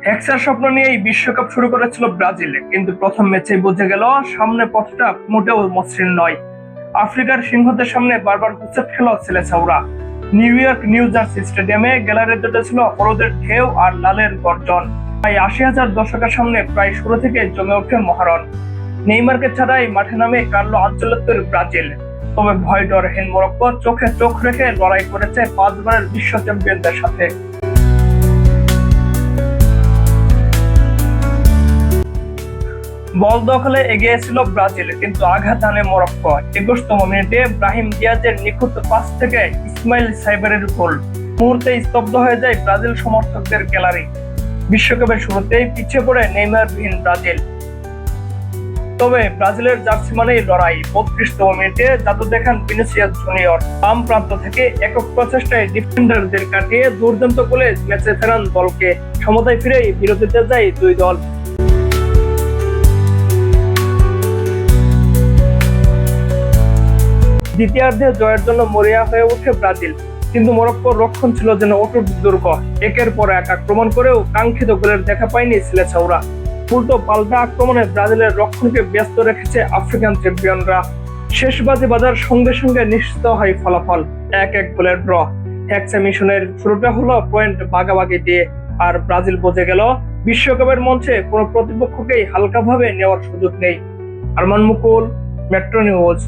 হেক্সার স্বপ্ন নিয়েই বিশ্বকাপ শুরু করেছিল ব্রাজিল, কিন্তু প্রথম ম্যাচেই বুঝে গেল সামনে পথটা মোটেও মসৃণ নয়। আফ্রিকার সিংহদের সামনে বারবার হুঁচট খেল সেলেসাওরা। নিউ ইয়র্ক নিউ জার্সি স্টেডিয়ামে গ্যালারি ছিল হলুদের ঢেউ আর লালের গর্জন। প্রায় ৮০,০০০ দর্শকের সামনে প্রায় শুরু থেকে জমে ওঠে মহারণ। নেইমারকে ছাড়াই মাঠে নামে কার্লো আনচেলত্তির ব্রাজিল। তবে ভয় ডরহীন মরক্কো চোখে চোখ রেখে লড়াই করেছে ৫ বারের বিশ্ব চ্যাম্পিয়নদের সাথে। বল দখলে এগিয়ে ছিল ব্রাজিল, কিন্তু আঘাত আনে মরক্কো। ২১তম মিনিটে ব্রাহিম দিয়াজের নিখুঁত পাস থেকে ইসমাইল সাইবারের গোল। মুহূর্তে স্তব্ধ হয়ে যায় ব্রাজিল সমর্থকদের গ্যালারি। বিশ্বকাপের শুরুতেই পিছিয়ে পড়ে নেইমারবিহীন ব্রাজিল। তবে ব্রাজিলের জার্সি মানেই লড়াই। ৩২তম মিনিটে জাদু দেখান ভিনিসিয়াস জুনিয়র। বাম প্রান্ত থেকে একক প্রচেষ্টায় ডিফেন্ডারদের কাটিয়ে দুর্দান্ত গোলে ম্যাচে ফেরান দলকে। সমতায় ফিরেই বিরতিতে যায় দুই দল। দ্বিতীয়ার্ধে জয়ের জন্য মরিয়া হয়ে ওঠে ব্রাজিল, কিন্তু মরক্কোর রক্ষণ ছিল যেন অটুট দুর্গ। একের পর এক আক্রমণ করেও কাঙ্ক্ষিত গোলের দেখা পায়নি সেলেসাওরা। উল্টো পাল্টা আক্রমণে ব্রাজিলের রক্ষণকে ব্যস্ত রেখেছে আফ্রিকান চ্যাম্পিয়নরা। শেষ বাজি বাজার সঙ্গে সঙ্গে নিশ্চিত হয় ফলাফল, ১-১ গোলের ড্র। হেক্সা মিশনের শুরুটা হলো পয়েন্ট ভাগাভাগি দিয়ে, আর ব্রাজিল বুঝে গেল বিশ্বকাপের মঞ্চে কোনো প্রতিপক্ষকেই হালকাভাবে নেওয়ার সুযোগ নেই। আরমান মুকুল, মেট্রো নিউজ।